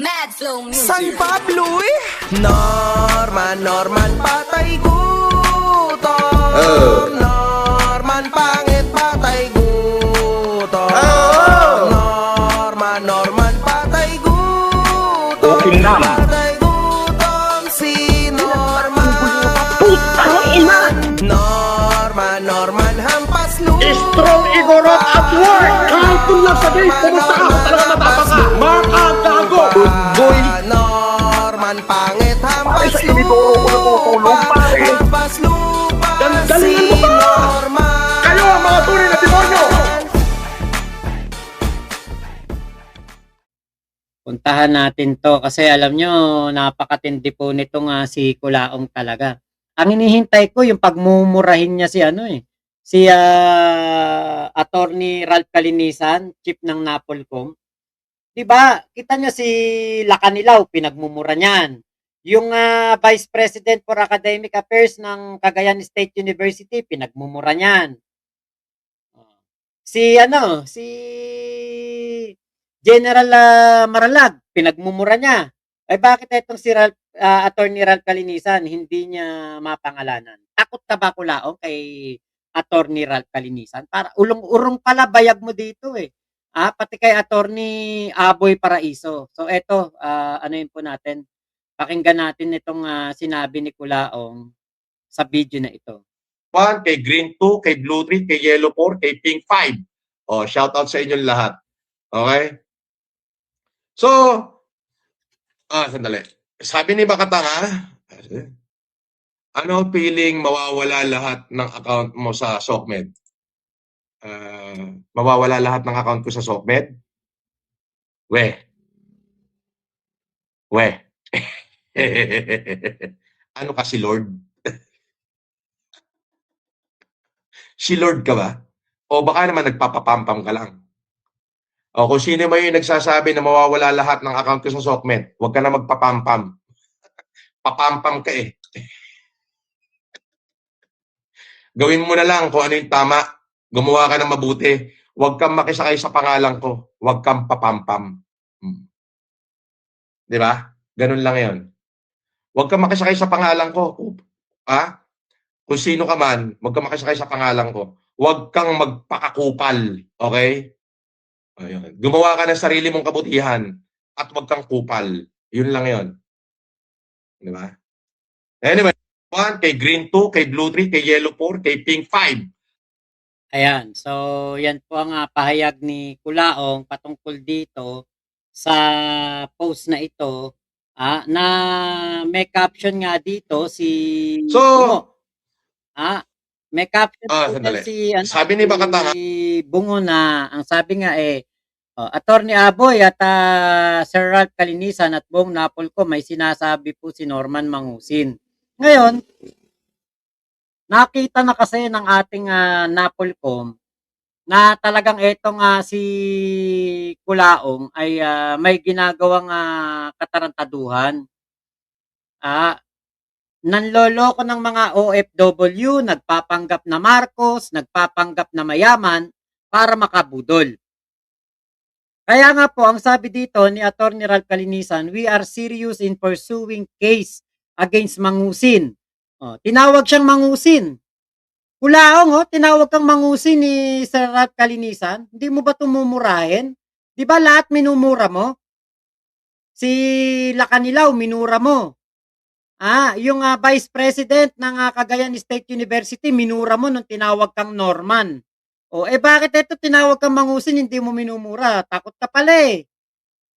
Mad Flow San Music. Pablo Norman patay gutom. Norman pangit patay gutom. Norman patay gutom. Okay na. Patay gutom si Norman. Putang ina! Norman hampas lupa. Strong igorot at work! Kahit kung lang sabihin, pumunta ka, talaga matapang ka! Makagago! Boy! Norman pangit Pare, hampas sa inidoro ko natutulog, pare. Hampas lupa Galingan mo ba? Norman. Kayo ang mga tunay na demonyo! Puntahan natin 'to kasi alam nyo napakatindi po nitong, si Kulaong talaga. Ang hinihintay ko yung pagmumurahin niya si ano, si, Attorney Ralph Calinisan, chief ng NAPOLCOM. 'Di ba, kita niyo si Lacanilaw pinagmumura niyan. Yung, Vice President for Academic Affairs ng Cagayan State University pinagmumura niyan. Oh. Si ano, si General, Maralag, pinagmumura niya. Eh, bakit itong si Attorney Ralph Calinisan hindi niya mapangalanan? Takot ka ba, Kulaong, kay Attorney Ralph Calinisan? Para ulong-urong pala bayag mo dito, eh. Pati kay Attorney Aboy Paraiso. So eto, anuhin po natin, pakinggan natin itong, sinabi ni Kulaong sa video na ito. 1, kay Green 2, kay Blue 3, kay Yellow 4, kay Pink 5. Oh, shout out sa inyong lahat. Okay? So, sandali. Sabi ni Bakatanga, ano feeling mawawala lahat ng account mo sa SOCMED? Mawawala lahat ng account ko sa SOCMED? We. Ano ka si Lord? Si Lord ka ba? O baka naman nagpapapampam ka lang? O kung sino man yung nagsasabi na mawawala lahat ng account ko sa SOCMED, huwag ka na magpapampam. Papampam ka eh. Gawin mo na lang kung ano yung tama. Gumawa ka ng mabuti. Huwag kang makisakay sa pangalan ko. Huwag kang papampam. Di ba? Ganun lang yon. Huwag kang makisakay sa pangalan ko. Kung sino ka man, huwag kang makisakay sa pangalan ko. Huwag kang magpakakupal. Okay? Ayun. Gumawa ka ng sarili mong kabutihan at huwag kang kupal. Yun lang yon. Di ba? Anyway, 1, kay Green 2, kay Blue 3, kay Yellow 4, kay Pink 5. Ayan, so yan po ang, pahayag ni Kulaong patungkol dito sa post na ito, na may caption nga dito si So, Bungo. May caption po sandali. si Sabi ni Bakatanga, si Bungo na ang sabi nga Attorney Aboy at Sir Ralph Calinisan at buong NAPOLCOM may sinasabi po si Norman Mangusin. Ngayon, nakita na kasi ng ating NAPOLCOM na talagang etong si Kulaong ay may ginagawang katarantaduhan. Nanloloko ng mga OFW, nagpapanggap na Marcos, nagpapanggap na mayaman para makabudol. Kaya nga po, ang sabi dito ni Attorney Ralph Calinisan, we are serious in pursuing case against Mangusin. Tinawag siyang Mangusin. Kulaong, tinawag kang Mangusin ni Sir Ralph Calinisan. Hindi mo ba tumumurahin? Di ba lahat minumura mo? Si Lacanilaw, minura mo. Yung Vice President ng Cagayan State University, minura mo nung tinawag kang Norman. Bakit ito tinawag kang Mangusin, hindi mo minumura? Takot ka pala eh.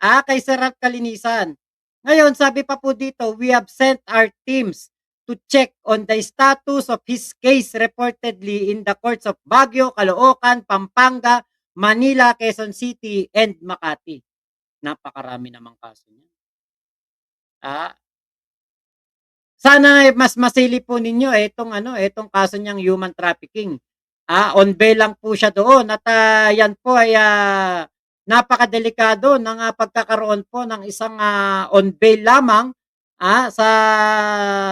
Kay Sir Ralph Calinisan. Ngayon, sabi pa po dito, we have sent our teams to check on the status of his case reportedly in the courts of Baguio, Caloocan, Pampanga, Manila, Quezon City, and Makati. Napakarami namang kaso niya. Sana mas masili po ninyo itong kaso niyang human trafficking. On bail lang po siya doon at yan po ay napakadelikado ng pagkakaroon po ng isang on bail lamang sa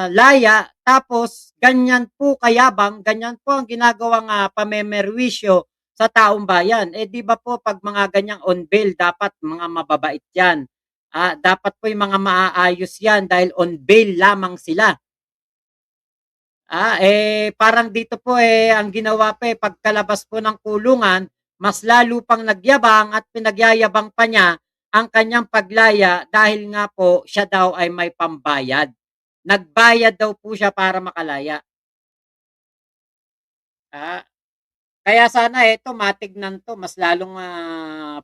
laya, tapos ganyan po kayabang, ganyan po ang ginagawang pamemerwisyo sa taong bayan. Di ba po pag mga ganyang on bail dapat mga mababait yan. Dapat po yung mga maaayos yan dahil on bail lamang sila. Parang dito po ang ginawa pa pagkalabas po ng kulungan, mas lalo pang nagyabang at pinagyayabang pa niya ang kanyang paglaya dahil nga po siya daw ay may pambayad. Nagbayad daw po siya para makalaya. Ah, Kaya sana ito matignan 'to, mas lalong,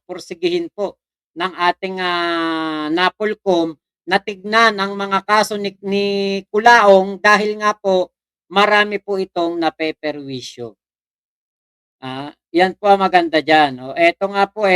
pursigihin po ng ating, NAPOLCOM na tignan ang mga kaso ni Culaong dahil nga po marami po itong napeperwisyo. 'Yan po ang maganda diyan. Eto nga po,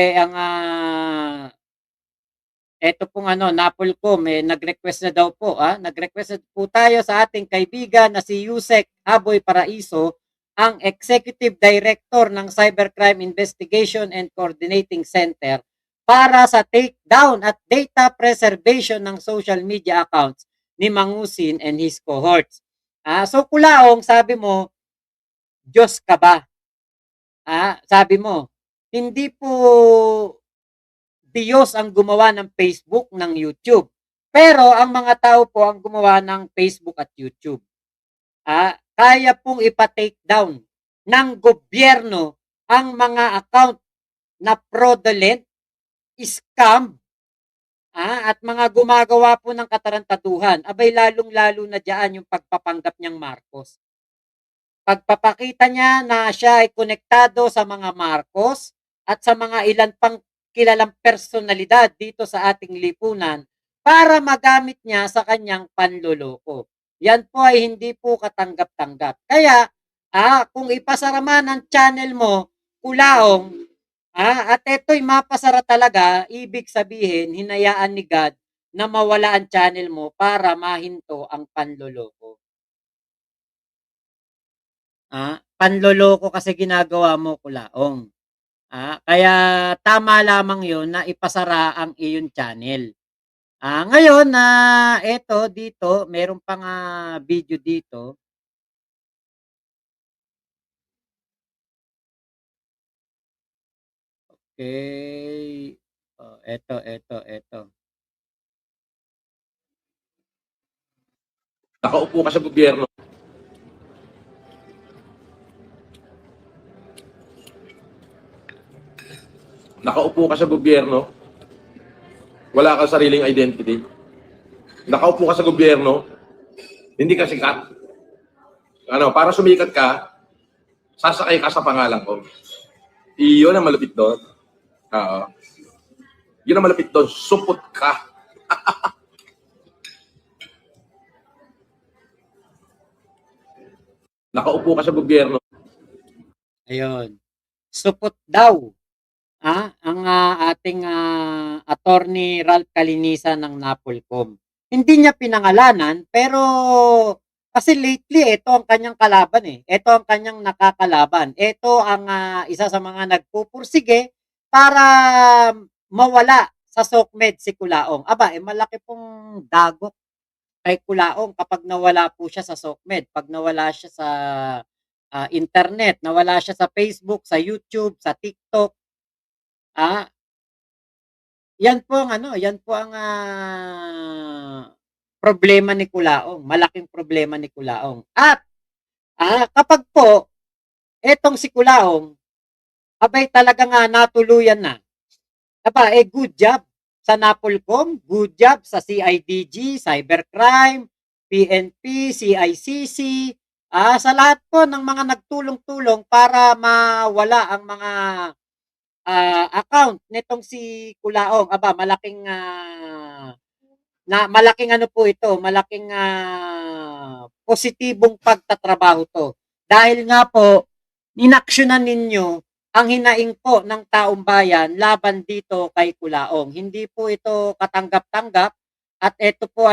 eto pong NAPOLCOM, nag-request na daw po, nag-request na po tayo sa ating kaibigan na si Yusek Aboy Paraiso, ang Executive Director ng Cybercrime Investigation and Coordinating Center para sa takedown at data preservation ng social media accounts ni Mangusin and his cohorts. So Kulaong, sabi mo, Diyos ka ba? Sabi mo, hindi po Diyos ang gumawa ng Facebook, ng YouTube. Pero ang mga tao po ang gumawa ng Facebook at YouTube. Kaya pong ipa-take down ng gobyerno ang mga account na fraudulent, scam, at mga gumagawa po ng katarantaduhan. Abay, lalong-lalo na diyan yung pagpapanggap niyang Marcos. Pagpapakita niya na siya ay konektado sa mga Marcos at sa mga ilan pang kilalang personalidad dito sa ating lipunan para magamit niya sa kanyang panloloko. Yan po ay hindi po katanggap-tanggap. Kaya, kung ipasara man ang channel mo, Kulaong, at eto'y mapasara talaga, ibig sabihin, hinayaan ni God na mawala ang channel mo para mahinto ang panloloko. Panloloko kasi ginagawa mo, Kulaong. Kaya tama lamang 'yon na ipasara ang iyong channel. Ngayon na eto dito, meron pang, video dito. Okay. Eto. Nakaupo ka sa gobyerno. Nakaupo ka sa gobyerno. Wala kang sariling identity. Nakaupo ka sa gobyerno. Hindi ka sikat. Para sumikat ka, sasakay ka sa pangalan ko. Iyon ang malapit doon. Yun ang malapit doon. Supot ka. Nakaupo ka sa gobyerno. Ayun. Supot daw, ang ating attorney Ralph Caliniza ng NAPOLCOM. Hindi niya pinangalanan pero kasi lately ito ang kanyang kalaban Ito ang kanyang nakakalaban. Ito ang isa sa mga nagpupursige para mawala sa SOCMED si Kulaong. Malaki pong dagok kay Kulaong kapag nawala po siya sa SOCMED, pag nawala siya sa internet, nawala siya sa Facebook, sa YouTube, sa TikTok. Yan po ang problema ni Kulaong, malaking problema ni Kulaong. At kapag po etong si Kulaong, talagang natuluyan na. Good job sa NAPOLCOM, good job sa CIDG, Cybercrime, PNP, CICC, sa lahat po ng mga nagtulong-tulong para mawala ang mga account nitong si Kulaong. Malaking po ito, malaking positibong pagtatrabaho to. Dahil nga po, inaksyonan ninyo ang hinaing po ng taong bayan laban dito kay Kulaong. Hindi po ito katanggap-tanggap at ito po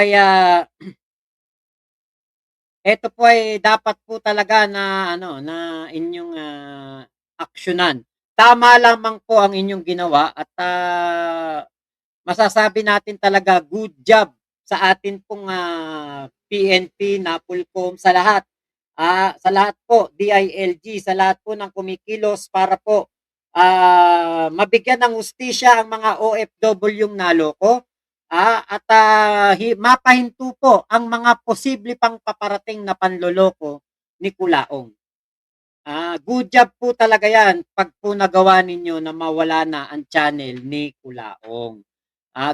ay dapat po talaga na na inyong aksyonan. Tama lamang po ang inyong ginawa at masasabi natin talaga good job sa atin pong PNP, NAPOLCOM, sa lahat. Sa lahat po, DILG, sa lahat po ng kumikilos para po mabigyan ng hustisya ang mga OFW yung naloko. At mapahinto po ang mga posible pang paparating na panloloko ni Kulaong. Good job po talaga yan pag po nagawa ninyo na mawala na ang channel ni Kulaong.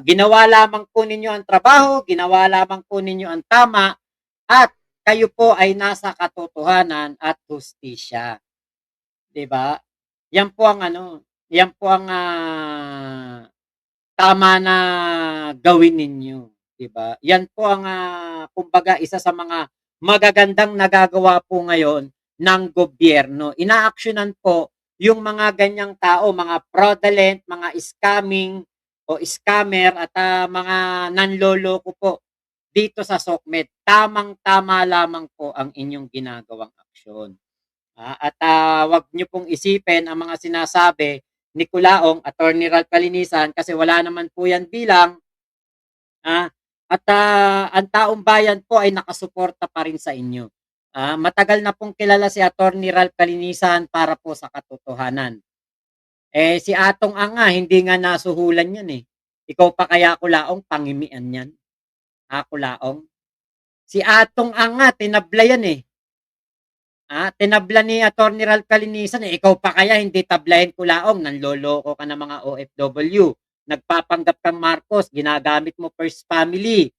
Ginawa lamang po ninyo ang trabaho, ginawa lamang po ninyo ang tama, at kayo po ay nasa katotohanan at hustisya. 'Di ba? Yan po ang tama na gawin ninyo, 'di ba? Yan po ang kumbaga isa sa mga magagandang nagagawa po ngayon ng gobyerno. Inaaksyonan po yung mga ganyang tao, mga fraudulent, mga scamming o scammer at mga nanloloko po dito sa SOCMED. Tamang-tama lamang po ang inyong ginagawang aksyon. Wag niyo pong isipin ang mga sinasabi ni Kulaong, Attorney Ralph Calinisan, kasi wala naman po yan bilang. Ang taong bayan po ay nakasuporta pa rin sa inyo. Matagal na pong kilala si Attorney Ralph Calinisan para po sa katotohanan. Si Atong Anga, hindi nga nasuhulan yan eh. Ikaw pa kaya, Kulaong, pangimian yan? Kulaong? Si Atong Anga, tinabla yan eh. Tinabla ni Attorney Ralph Calinisan eh. Ikaw pa kaya hindi tablahin, Kulaong? Nanloloko ka ng mga OFW. Nagpapanggap kang Marcos, ginagamit mo first family.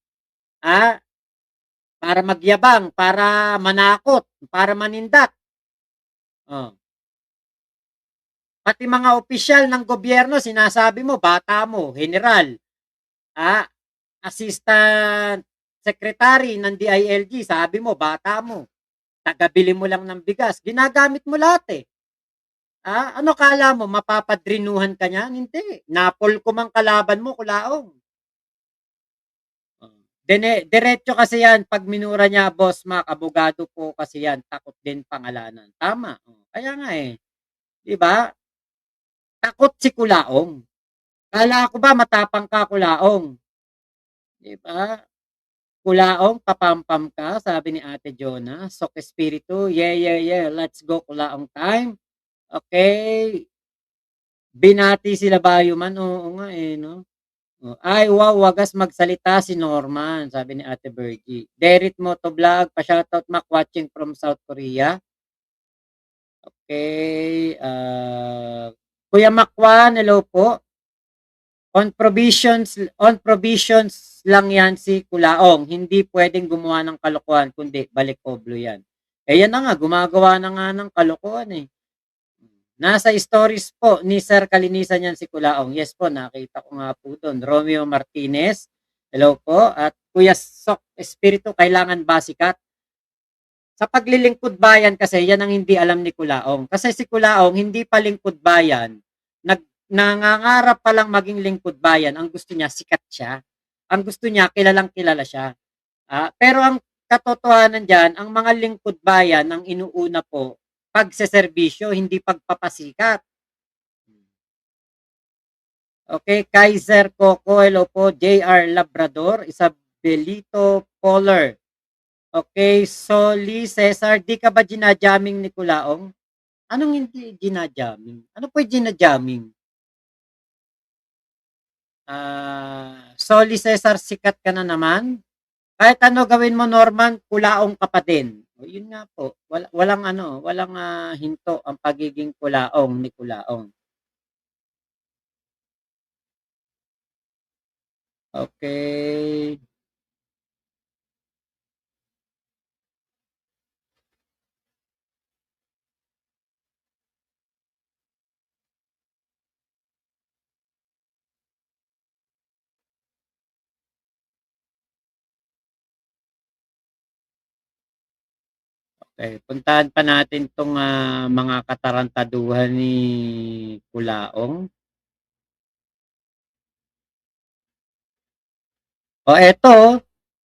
Para magyabang, para manakot, para manindak. Pati mga opisyal ng gobyerno, sinasabi mo, bata mo, general, assistant secretary ng DILG, sabi mo, bata mo, tagabili mo lang ng bigas, ginagamit mo lahat eh. Ano kala mo, mapapadrinuhan ka niyan? Hindi. Napol ko mang kalaban mo, Kulaong. Diretso kasi yan, pag minura niya, Boss Mac, abogado po kasi yan, takot din pangalanan. Tama. Kaya nga eh. Diba? Takot si Kulaong. Kala ko ba matapang ka, Kulaong? Diba? Kulaong, papampam ka, sabi ni Ate Jonah. Sok espiritu, yeah. Let's go, Kulaong time. Okay. Binati sila Bayuman. Oo nga eh, no? Ay, wow, wagas magsalita si Norman, sabi ni Ate Bergie. Derit Motovlog, pa-shoutout Mac, watching from South Korea. Okay. Kuya Makwan, hello po. On provisions lang yan si Kulaong. Hindi pwedeng gumawa ng kalokohan, kundi balik oblo yan. Yan na nga, gumagawa na nga ng kalokohan eh. Nasa stories po ni Sir Kalinisan yan si Kulaong. Yes po, nakita ko nga po doon. Romeo Martinez, hello po. At Kuya Sok Espiritu, kailangan ba sikat? Sa paglilingkod bayan kasi, yan ang hindi alam ni Kulaong. Kasi si Kulaong, hindi pa lingkod bayan. Nangangarap pa lang maging lingkod bayan. Ang gusto niya, sikat siya. Ang gusto niya, kilalang kilala siya. Pero ang katotohanan dyan, ang mga lingkod bayan, ang inuuna po, pagseserbisyo, hindi pagpapasikat. Okay, Kaiser Coco, hello po. JR Labrador, Isabelito Poller. Okay, Soli Cesar, di ka ba ginajaming ni Kulaong? Anong hindi ginajaming? Ano po yung ginajaming? Soli Cesar, sikat ka na naman. Kahit ano gawin mo, Norman, Kulaong ka pa din. Yun nga po, walang hinto ang pagiging Kulaong ni Kulaong. Okay. Okay, puntahan pa natin tong mga katarantaduhan ni Kulaong. Eto,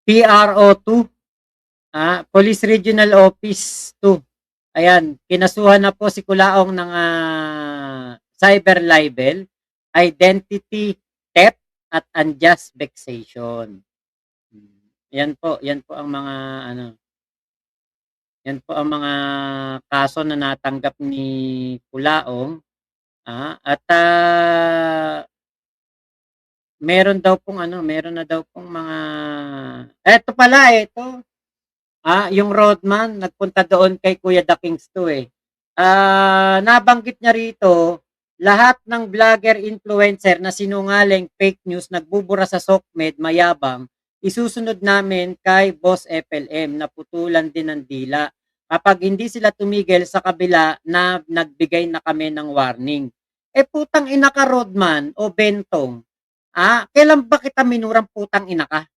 PRO2, Police Regional Office 2. Ayan, kinasuhan na po si Kulaong ng cyber libel, identity theft at unjust vexation. Yan po ang mga yan po ang mga kaso na natanggap ni Kulaong. At meron daw pong ano, meron na daw pong mga eto pala, eto. Yung roadman nagpunta doon kay Kuya The Kings 2, eh. Nabanggit niya rito, lahat ng vlogger, influencer na sinungaling, fake news, nagbubura sa SOCMED, mayabang, isusunod namin kay Boss FLM na putulan din ng dila. Kapag hindi sila tumigil sa kabila na nagbigay na kami ng warning. Eh putang ina ka roadman o bentong, kailan ba kita minurang putang ina ka?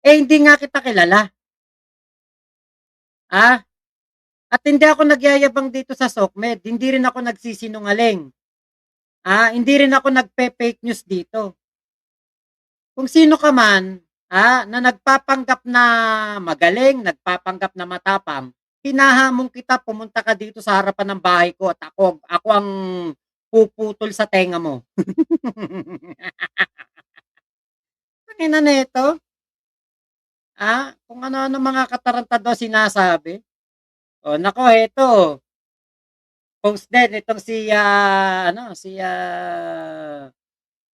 Eh hindi nga kita kilala. Ah, At hindi ako nagyayabang dito sa SOCMED, hindi rin ako nagsisinungaling. Hindi rin ako nagpe-fake news dito. Kung sino ka man, na nagpapanggap na magaling, nagpapanggap na matapang, hinahamon kita, pumunta ka dito sa harapan ng bahay ko at ako ang puputol sa tenga mo. Tangina nito. Kung ano-ano mga katarantado sinasabi. O nako, eto. Post din itong si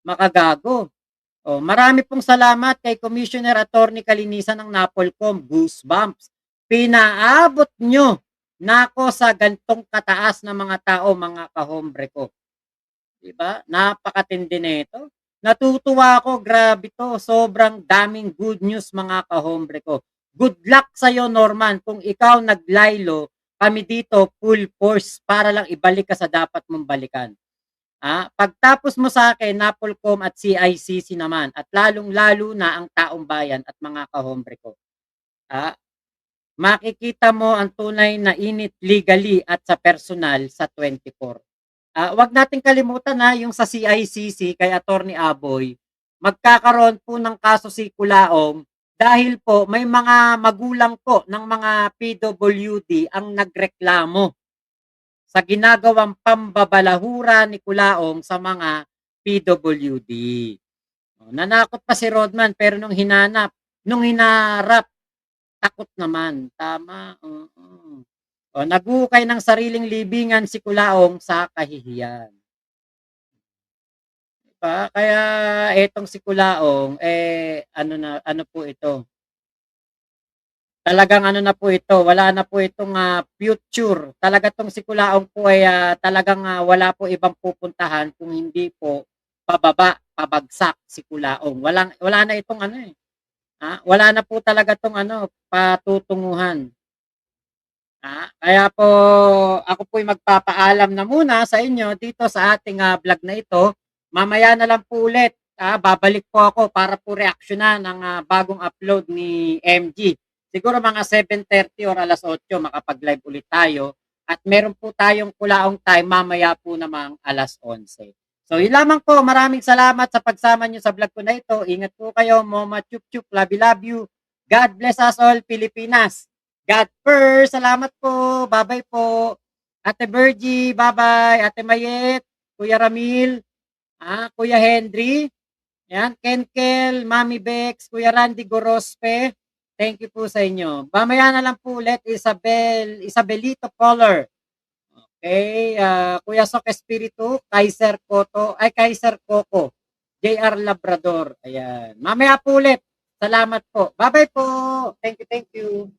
Makagago. Marami pong salamat kay Commissioner Attorney Kalinisan ng Napolcom. Goosebumps. Pinaabot nyo nako sa gantong kataas na mga tao, mga kahombre ko. Diba? Napakatindi nito. Natutuwa ako, grabe to. Sobrang daming good news, mga kahombre ko. Good luck sa'yo, Norman. Kung ikaw naglaylo, kami dito full force para lang ibalik ka sa dapat mong balikan. Pagtapos mo sa akin, Napolcom at CICC naman, at lalong-lalo na ang taong bayan at mga kahombre ko. Makikita mo ang tunay na init legally at sa personal sa 24. Wag nating kalimutan yung sa CICC kay Attorney Aboy, magkakaroon po ng kaso si Kulaong dahil po may mga magulang po ng mga PWD ang nagreklamo sa ginagawang pambabalahura ni Kulaong sa mga PWD. Nanakot pa si Rodman pero nung hinarap, takot naman. Tama. Naghukay ng sariling libingan si Kulaong sa kahihiyan. Kaya etong si Kulaong, ano po ito? Talagang ano na po ito, wala na po itong future. Talaga tong si Kulaong po ay talagang wala po ibang pupuntahan kung hindi po pababa, pabagsak si Kulaong. Wala na itong wala na po talaga tong patutunguhan. Kaya po ako po'y magpapaalam na muna sa inyo dito sa ating vlog na ito. Mamaya na lang po ulit, babalik po ako para po reaksyonan ng bagong upload ni MG. Siguro mga 7:30 or alas 8 makapag-live ulit tayo. At meron po tayong Kulaong time mamaya po namang alas 11. So yun lamang po, maraming salamat sa pagsama nyo sa vlog ko na ito. Ingat po kayo, Moma Chup Chup, love you. God bless us all, Pilipinas. God first, salamat po, bye-bye po. Ate Bergie, bye-bye. Ate Mayet, Kuya Ramil, Kuya Henry, yan, Kenkel, Mami Bex, Kuya Randy Gorospe, thank you po sa inyo. Mamaya na lang po ulit, Isabelito Color. Okay, Kuya Sok Espiritu, Kaiser Coco, JR Labrador. Ayan. Mamaya po ulit. Salamat po. Bye-bye po. Thank you.